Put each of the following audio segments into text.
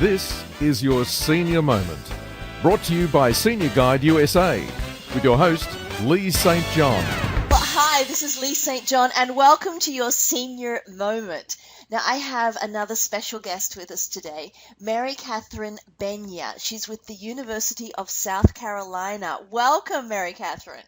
This is your Senior Moment, brought to you by Senior Guide USA, with your host, Lee St. John. Well, hi, this is Lee St. John, and welcome to your Senior Moment. Now, I have another special guest with us today, Mary Katherine Benya. She's with the University of South Carolina. Welcome, Mary Katherine.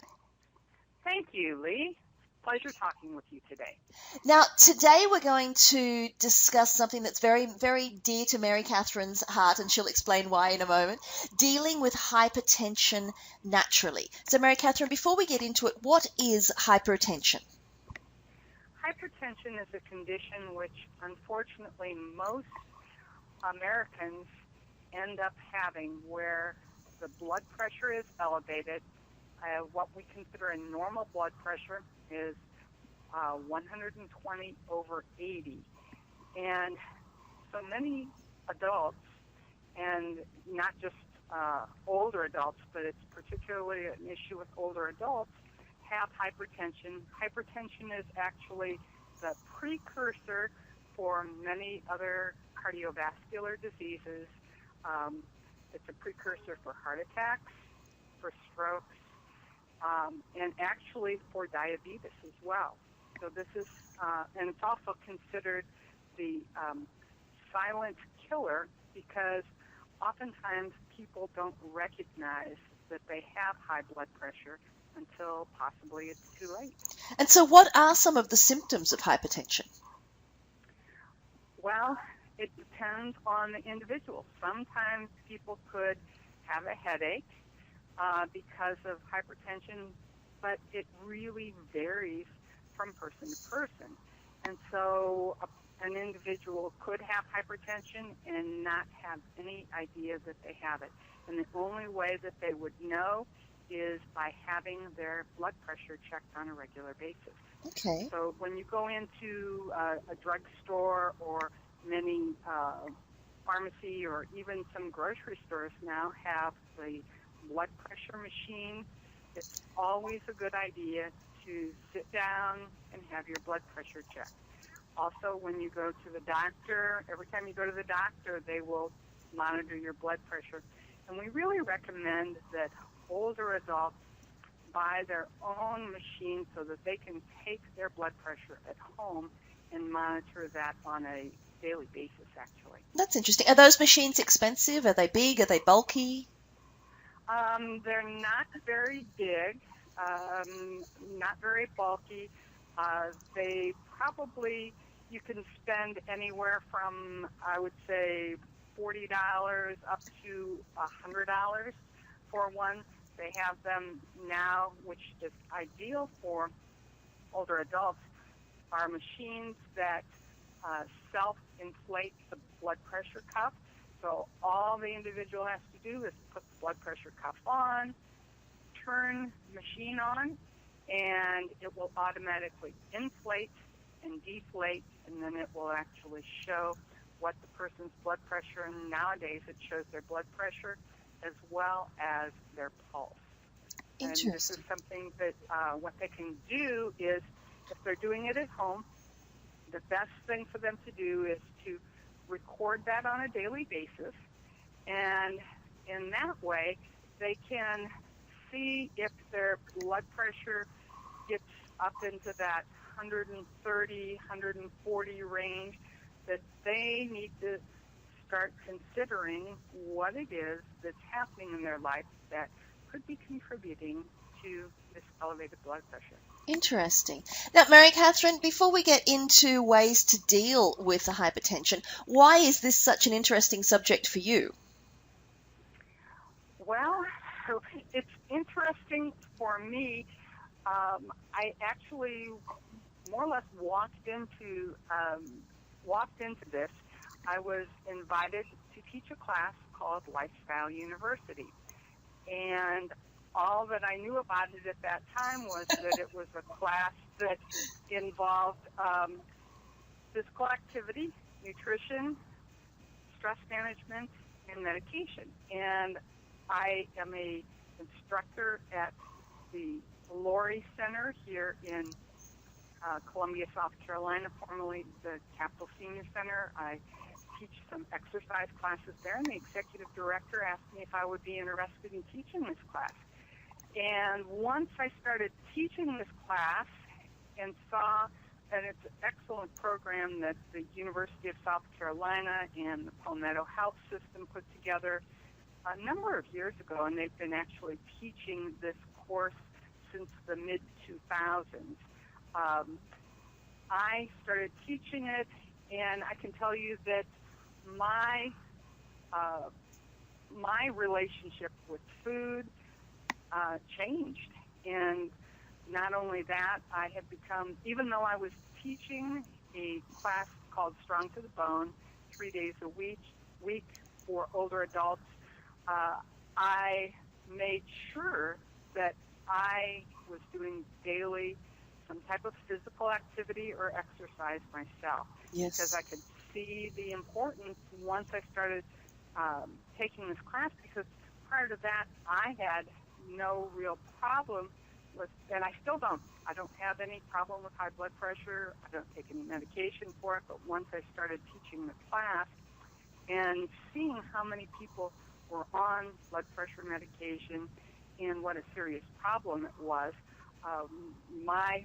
Thank you, Lee. Pleasure talking with you today. Now, today we're going to discuss something that's very, very dear to Mary Katherine's heart, and she'll explain why in a moment, dealing with hypertension naturally. So, Mary Katherine, before we get into it, what is hypertension? Hypertension is a condition which, unfortunately, most Americans end up having where the blood pressure is elevated. What we consider a normal blood pressure is 120 over 80. And so many adults, and not just older adults, but it's particularly an issue with older adults, have hypertension. Hypertension is actually the precursor for many other cardiovascular diseases. It's a precursor for heart attacks, for strokes, and actually for diabetes as well. So this is, and it's also considered the silent killer because oftentimes people don't recognize that they have high blood pressure until possibly it's too late. And so what are some of the symptoms of hypertension? Well, it depends on the individual. Sometimes people could have a headache because of hypertension, but it really varies from person to person. And so an individual could have hypertension and not have any idea that they have it. And the only way that they would know is by having their blood pressure checked on a regular basis. Okay. So when you go into a drugstore or many pharmacy or even some grocery stores now have the blood pressure machine, it's always a good idea to sit down and have your blood pressure checked. Also, when you go to the doctor, every time you go to the doctor, they will monitor your blood pressure. And we really recommend that older adults buy their own machine so that they can take their blood pressure at home and monitor that on a daily basis, actually. That's interesting. Are those machines expensive? Are they big? Are they bulky? They're not very big, not very bulky. They probably, you can spend anywhere from, I would say, $40 up to $100 for one. They have them now, which is ideal for older adults, are machines that self-inflate the blood pressure cuff. So all the individual has to do is put the blood pressure cuff on, turn the machine on, and it will automatically inflate and deflate, and then it will actually show what the person's blood pressure, and nowadays it shows their blood pressure as well as their pulse. And this is something that what they can do is, if they're doing it at home, the best thing for them to do is to record that on a daily basis, and in that way they can see if their blood pressure gets up into that 130, 140 range, that they need to start considering what it is that's happening in their life that could be contributing to this elevated blood pressure. Interesting. Now, Mary Katherine, before we get into ways to deal with the hypertension, why is this such an interesting subject for you? Well, it's interesting for me. I actually more or less walked into this. I was invited to teach a class called Lifestyle University, and all that I knew about it at that time was that it was a class that involved physical activity, nutrition, stress management, and medication. And I am a instructor at the Lori Center here in Columbia, South Carolina, formerly the Capital Senior Center. I teach some exercise classes there, and the executive director asked me if I would be interested in teaching this class. And once I started teaching this class and saw that it's an excellent program that the University of South Carolina and the Palmetto Health System put together a number of years ago, and they've been actually teaching this course since the mid-2000s. I started teaching it, and I can tell you that my relationship with food changed. And not only that, I have become, even though I was teaching a class called Strong to the Bone, 3 days a week for older adults, I made sure that I was doing daily some type of physical activity or exercise myself. Yes. Because I could see the importance once I started taking this class, because prior to that, I had no real problem with, and I still don't. I don't have any problem with high blood pressure. I don't take any medication for it. But once I started teaching the class and seeing how many people were on blood pressure medication and what a serious problem it was, my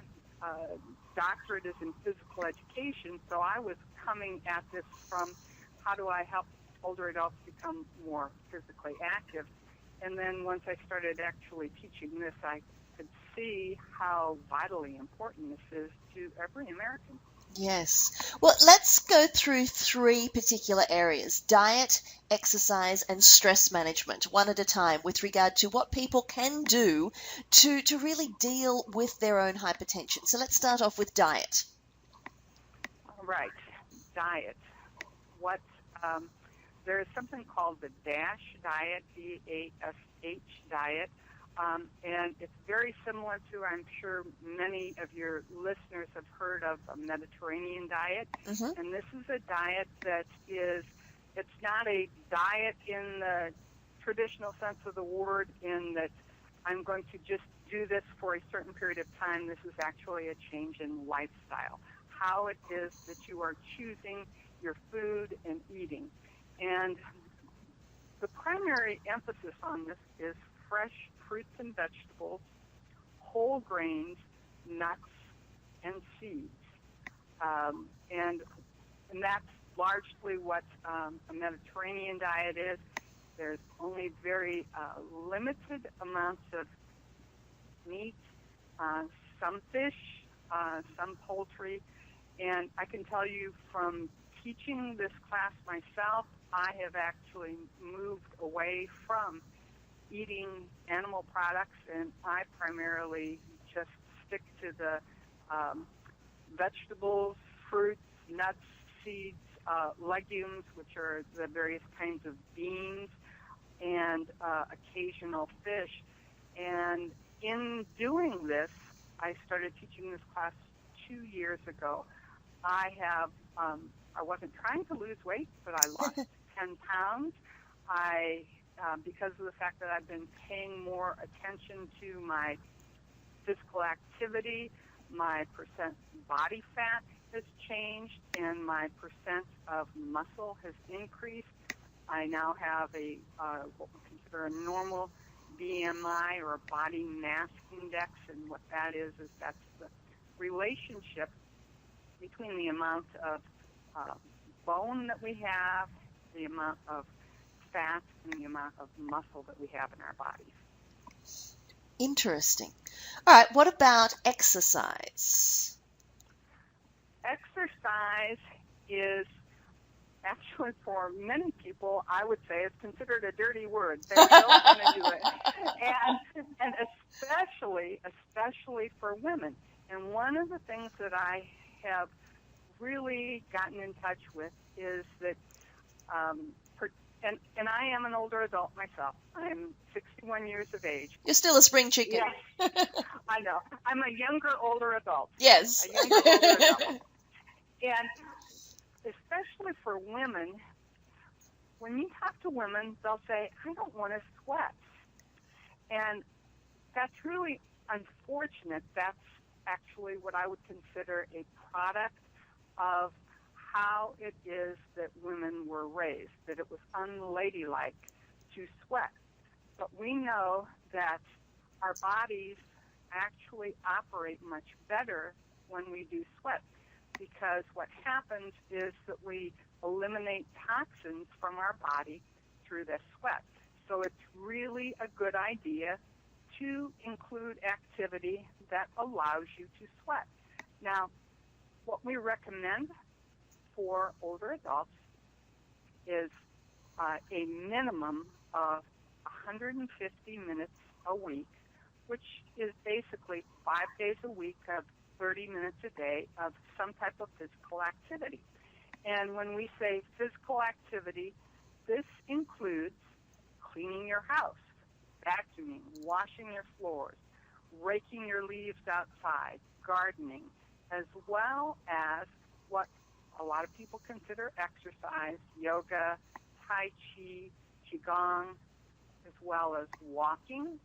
doctorate is in physical education, so I was coming at this from how do I help older adults become more physically active. And then once I started actually teaching this, I could see how vitally important this is to every American. Yes. Well, let's go through 3 particular areas: diet, exercise, and stress management, one at a time, with regard to what people can do to really deal with their own hypertension. So let's start off with diet. All right, diet. There is something called the DASH diet, D-A-S-H diet, and it's very similar to, I'm sure many of your listeners have heard of, a Mediterranean diet. Mm-hmm. And this is a diet that it's not a diet in the traditional sense of the word, in that I'm going to just do this for a certain period of time. This is actually a change in lifestyle, how it is that you are choosing your food and eating. And the primary emphasis on this is fresh fruits and vegetables, whole grains, nuts, and seeds. And that's largely what a Mediterranean diet is. There's only very limited amounts of meat, some fish, some poultry. And I can tell you from teaching this class myself, I have actually moved away from eating animal products, and I primarily just stick to the vegetables, fruits, nuts, seeds, legumes, which are the various kinds of beans, and occasional fish. And in doing this, I started teaching this class 2 years ago. I wasn't trying to lose weight, but I lost 10 pounds. Because of the fact that I've been paying more attention to my physical activity, my percent body fat has changed, and my percent of muscle has increased. I now have what we consider a normal BMI, or a body mass index, and what that is that's the relationship between the amount of bone that we have, the amount of fat, and the amount of muscle that we have in our bodies. Interesting. All right, what about exercise? Exercise is actually, for many people, I would say it's considered a dirty word. They don't want to do it. And especially for women. And one of the things that I have really gotten in touch with is that, and I am an older adult myself. I'm 61 years of age. You're still a spring chicken. Yes, I know. I'm a younger, older adult. Yes. A younger, older adult. And especially for women, when you talk to women, they'll say, I don't want to sweat. And that's really unfortunate. That's actually what I would consider a product of how it is that women were raised, that it was unladylike to sweat. But we know that our bodies actually operate much better when we do sweat, because what happens is that we eliminate toxins from our body through the sweat. So it's really a good idea to include activity that allows you to sweat. Now, what we recommend for older adults is a minimum of 150 minutes a week, which is basically 5 days a week of 30 minutes a day of some type of physical activity. And when we say physical activity, this includes cleaning your house, vacuuming, washing your floors, raking your leaves outside, gardening, as well as what a lot of people consider exercise, yoga, tai chi, qigong, as well as walking,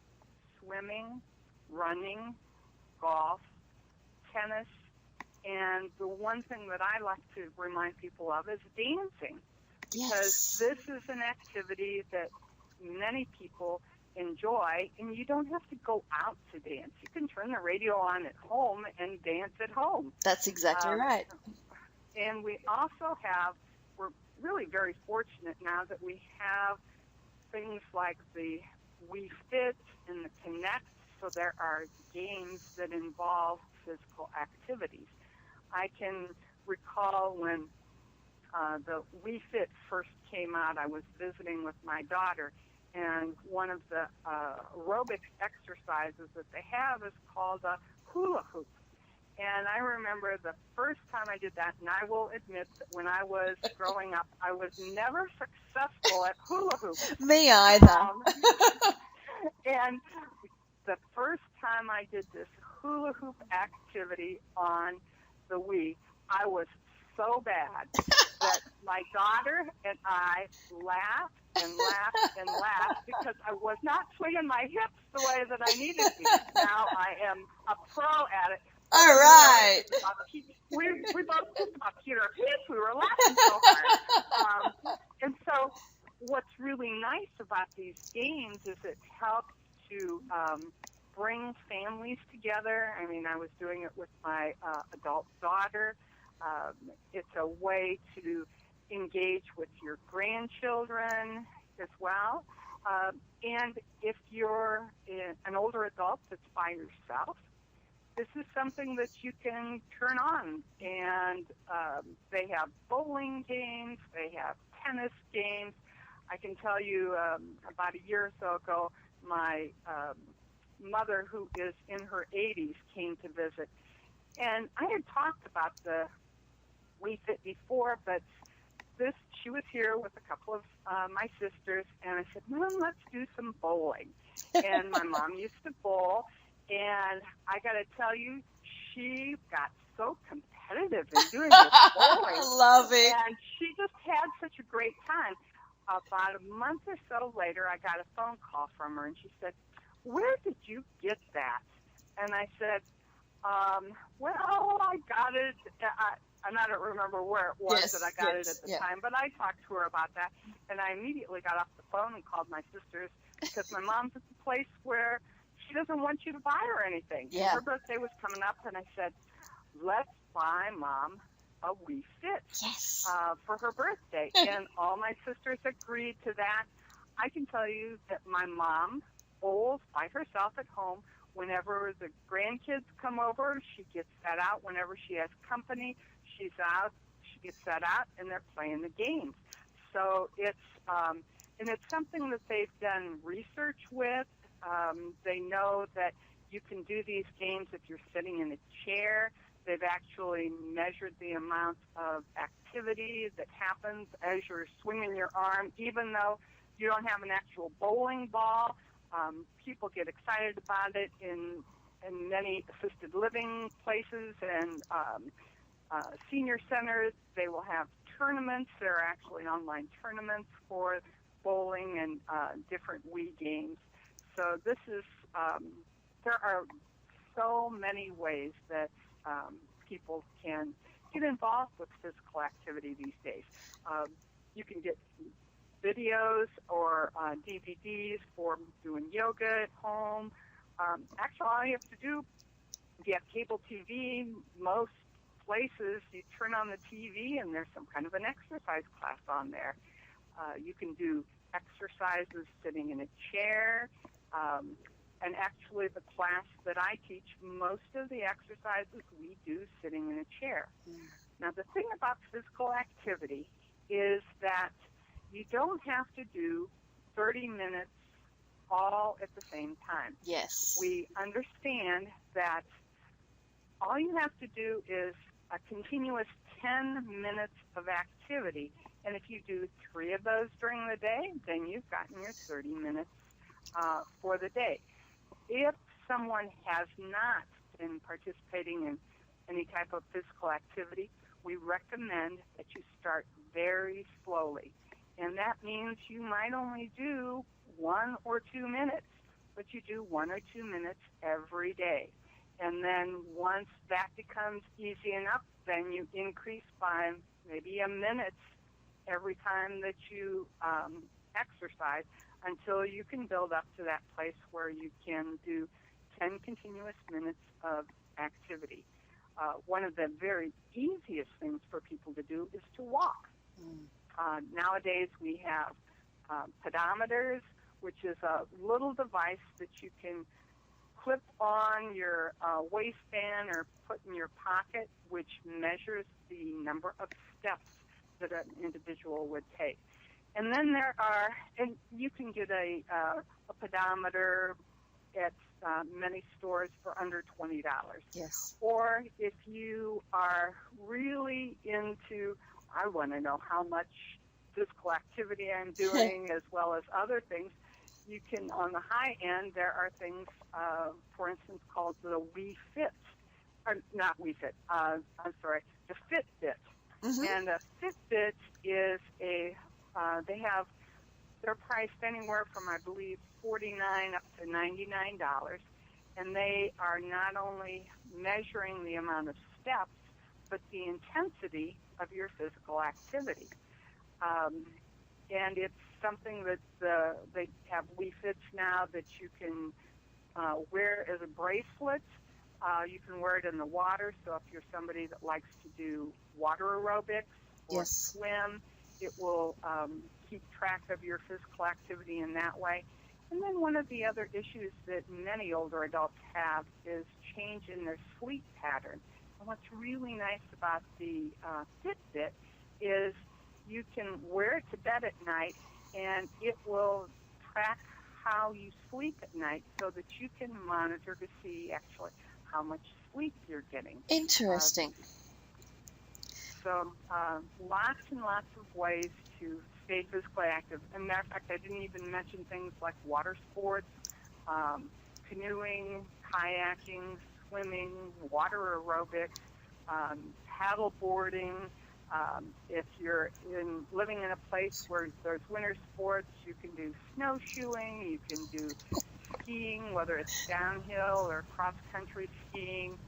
swimming, running, golf, tennis, and the one thing that I like to remind people of is dancing, because this is an activity that many people enjoy, and you don't have to go out to dance. You can turn the radio on at home and dance at home. That's exactly right. And we also we're really very fortunate now that we have things like the We Fit and the Connect, so there are games that involve physical activities. I can recall when the We Fit first came out, I was visiting with my daughter, and one of the aerobic exercises that they have is called a hula hoop. And I remember the first time I did that, and I will admit that when I was growing up, I was never successful at hula hoop. Me either. And the first time I did this hula hoop activity on the Wii, I was so bad that my daughter and I laughed and laughed and laughed because I was not swinging my hips the way that I needed to. Now I am a pro at it. All right. We both just about peed our pants. We were laughing so hard. And so what's really nice about these games is it helps to bring families together. I mean, I was doing it with my adult daughter. It's a way to engage with your grandchildren as well. And if you're an older adult that's by yourself, this is something that you can turn on. And they have bowling games, they have tennis games. I can tell you about a year or so ago, my mother, who is in her 80s, came to visit. And I had talked about the We Fit before, but she was here with a couple of my sisters, and I said, Mom, let's do some bowling. And my mom used to bowl, and I got to tell you, she got so competitive in doing this bowling. Love it. And she just had such a great time. About a month or so later, I got a phone call from her, and she said, where did you get that? And I said, well, I got it. And I don't remember where it was that I got it at the time, but I talked to her about that, and I immediately got off the phone and called my sisters because my mom's at the place where she doesn't want you to buy her anything. Yeah. Her birthday was coming up, and I said, let's buy Mom a We Fit for her birthday. And all my sisters agreed to that. I can tell you that my mom bowls by herself at home. Whenever the grandkids come over, she gets that out. Whenever she has company, she's out. She gets that out, and they're playing the games. So it's something that they've done research with. They know that you can do these games if you're sitting in a chair. They've actually measured the amount of activity that happens as you're swinging your arm, even though you don't have an actual bowling ball. People get excited about it in many assisted living places and senior centers. They will have tournaments. There are actually online tournaments for bowling and different Wii games. So this is, there are so many ways that people can get involved with physical activity these days. You can get videos or DVDs for doing yoga at home. Actually, all you have to do, if you have cable TV, most places, you turn on the TV and there's some kind of an exercise class on there. You can do exercises sitting in a chair. And actually, the class that I teach, most of the exercises we do sitting in a chair. Now, the thing about physical activity is that you don't have to do 30 minutes all at the same time. Yes. We understand that all you have to do is a continuous 10 minutes of activity. And if you do 3 of those during the day, then you've gotten your 30 minutes for the day. If someone has not been participating in any type of physical activity, we recommend that you start very slowly. And that means you might only do 1 or 2 minutes, but you do 1 or 2 minutes every day. And then once that becomes easy enough, then you increase by maybe a minute every time that you exercise, until you can build up to that place where you can do 10 continuous minutes of activity. One of the very easiest things for people to do is to walk. Nowadays we have pedometers, which is a little device that you can clip on your waistband or put in your pocket, which measures the number of steps that an individual would take. And then there are, and you can get a pedometer at many stores for under $20. Yes. Or if you are really into, I want to know how much physical activity I'm doing as well as other things, you can, on the high end, there are things, for instance, called the Wii Fit, or not Wii Fit, the Fitbit. And a Fitbit is they have their price anywhere from, I believe, $49 up to $99, and they are not only measuring the amount of steps, but the intensity of your physical activity. And it's something that they have Wii Fits now that you can wear as a bracelet. You can wear it in the water, so if you're somebody that likes to do water aerobics or swim, it will keep track of your physical activity in that way. And then one of the other issues that many older adults have is change in their sleep pattern. And what's really nice about the Fitbit is you can wear it to bed at night, and it will track how you sleep at night so that you can monitor to see actually how much sleep you're getting. Interesting. So lots and lots of ways to stay physically active. As a matter of fact, I didn't even mention things like water sports, canoeing, kayaking, swimming, water aerobics, paddle boarding. If you're living in a place where there's winter sports, you can do snowshoeing, you can do skiing, whether it's downhill or cross-country skiing.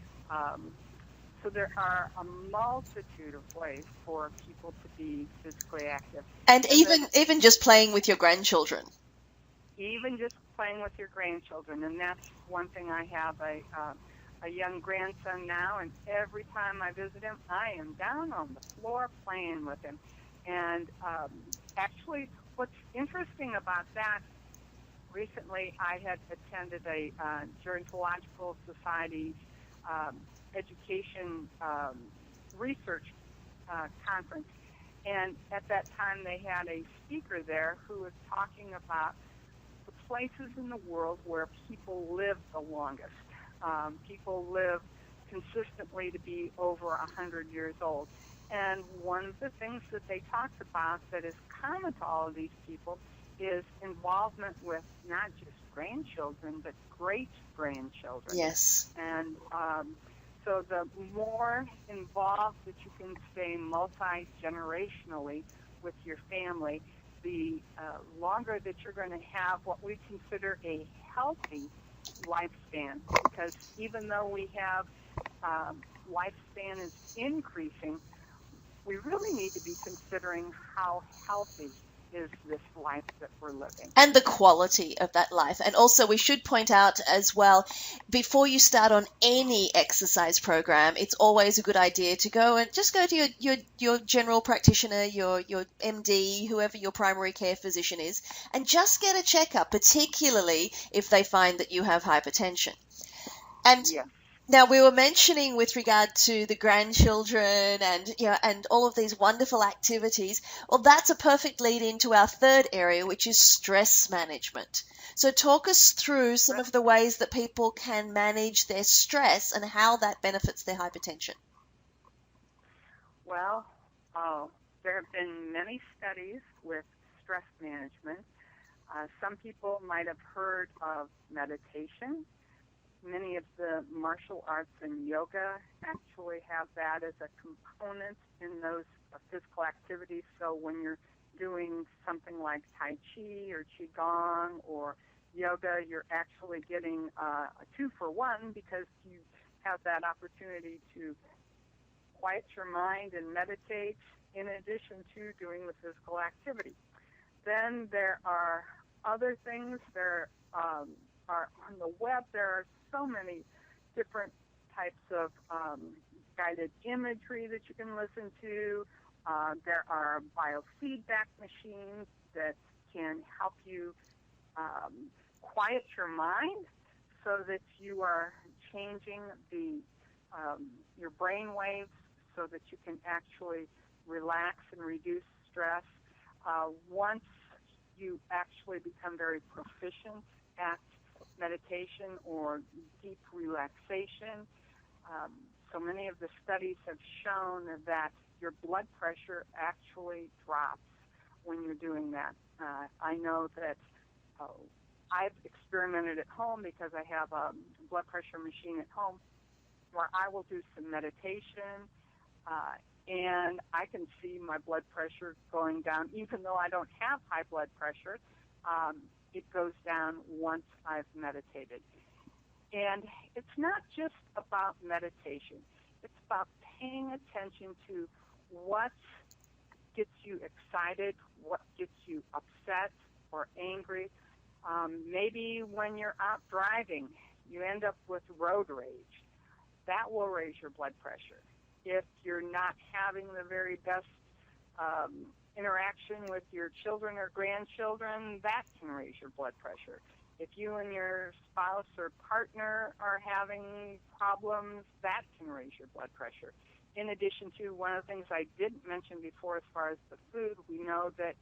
So there are a multitude of ways for people to be physically active. And even just playing with your grandchildren. Even just playing with your grandchildren. And that's one thing. I have a young grandson now, and every time I visit him, I am down on the floor playing with him. And actually, what's interesting about that, recently I had attended a Gerontological Society's education research conference, and at that time they had a speaker there who was talking about the places in the world where people live the longest. People live consistently to be over 100 years old, and one of the things that they talked about that is common to all of these people is involvement with not just grandchildren but great-grandchildren. Yes. And so the more involved that you can stay multi-generationally with your family, the longer that you're going to have what we consider a healthy lifespan. Because even though we have lifespan is increasing, we really need to be considering how healthy is this life that we're living. And the quality of that life. And also, we should point out as well, before you start on any exercise program, it's always a good idea to go to your general practitioner, your MD, whoever your primary care physician is, and just get a checkup, particularly if they find that you have hypertension. And Yes. now, we were mentioning with regard to the grandchildren and all of these wonderful activities. Well, that's a perfect lead into our third area, which is stress management. So talk us through some of the ways that people can manage their stress and how that benefits their hypertension. Well, there have been many studies with stress management. Some people might have heard of meditation. Many of the martial arts and yoga actually have that as a component in those physical activities. So when you're doing something like Tai Chi or Qigong or yoga, you're actually getting a 2-for-1 because you have that opportunity to quiet your mind and meditate in addition to doing the physical activity. Then there are other things. There are on the web, there are so many different types of guided imagery that you can listen to. There are biofeedback machines that can help you quiet your mind so that you are changing your brain waves so that you can actually relax and reduce stress. Once you actually become very proficient at meditation or deep relaxation, so many of the studies have shown that your blood pressure actually drops when you're doing that. I know that I've experimented at home because I have a blood pressure machine at home where I will do some meditation and I can see my blood pressure going down. Even though I don't have high blood pressure, it goes down once I've meditated. And it's not just about meditation. It's about paying attention to what gets you excited, what gets you upset or angry. Maybe when you're out driving, you end up with road rage. That will raise your blood pressure. If you're not having the very best interaction with your children or grandchildren, that can raise your blood pressure. If you and your spouse or partner are having problems, that can raise your blood pressure. In addition to one of the things I didn't mention before as far as the food, we know that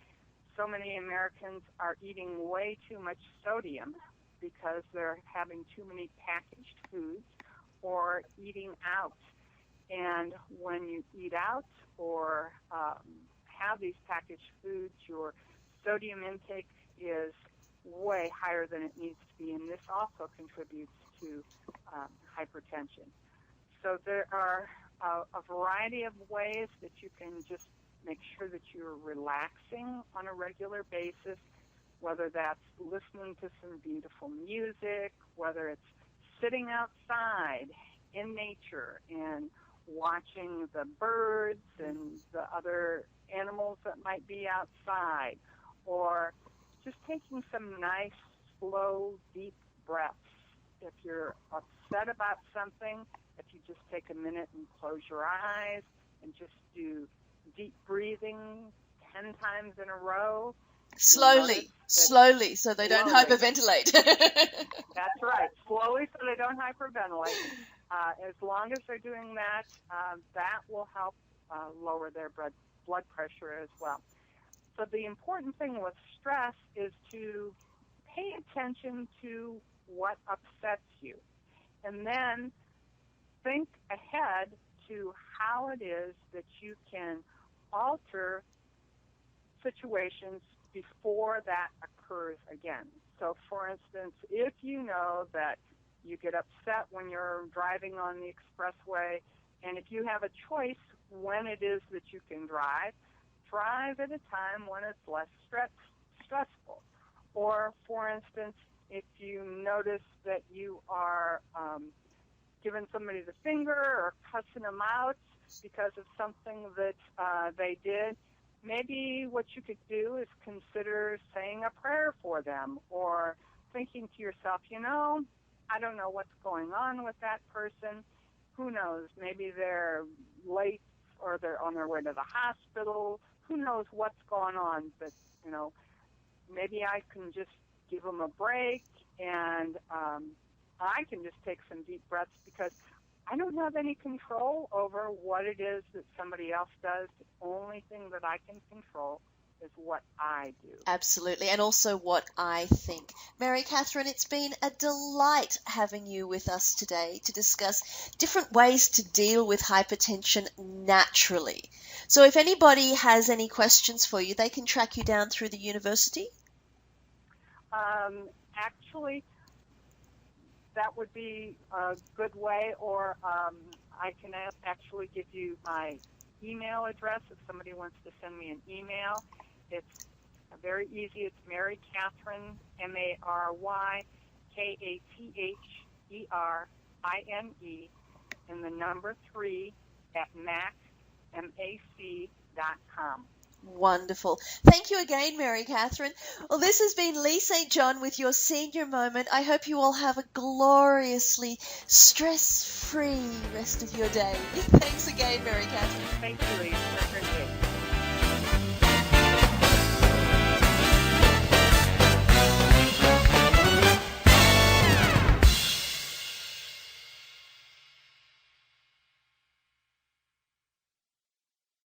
so many Americans are eating way too much sodium because they're having too many packaged foods or eating out. And when you eat out or have these packaged foods, your sodium intake is way higher than it needs to be, and this also contributes to hypertension. So there are a variety of ways that you can just make sure that you're relaxing on a regular basis, whether that's listening to some beautiful music, whether it's sitting outside in nature and watching the birds and the other animals that might be outside, or just taking some nice, slow, deep breaths. If you're upset about something, if you just take a minute and close your eyes and just do deep breathing 10 times in a row. Slowly, so they don't hyperventilate. That's right, slowly so they don't hyperventilate. As long as they're doing that, that will help lower their blood pressure as well. So the important thing with stress is to pay attention to what upsets you, and then think ahead to how it is that you can alter situations before that occurs again. So, for instance, if you know that you get upset when you're driving on the expressway, and if you have a choice when it is that you can drive at a time when it's less stressful. Or, for instance, if you notice that you are giving somebody the finger or cussing them out because of something that they did. Maybe what you could do is consider saying a prayer for them, or thinking to yourself, I don't know what's going on with that person. Who knows? Maybe they're late or they're on their way to the hospital. Who knows what's going on? But, maybe I can just give them a break, and I can just take some deep breaths, because I don't have any control over what it is that somebody else does. The only thing that I can control is what I do. Absolutely, and also what I think. Mary Katherine, it's been a delight having you with us today to discuss different ways to deal with hypertension naturally. So if anybody has any questions for you, they can track you down through the university? Actually, that would be a good way, or I can actually give you my email address if somebody wants to send me an email. It's very easy. It's Mary Katherine, MaryKatherine, and the number 3 at mac.com. Wonderful. Thank you again, Mary Katherine. Well, this has been Lee St. John with your Senior Moment. I hope you all have a gloriously stress-free rest of your day. Thanks again, Mary Katherine. Thank you, Lee. Have a great day.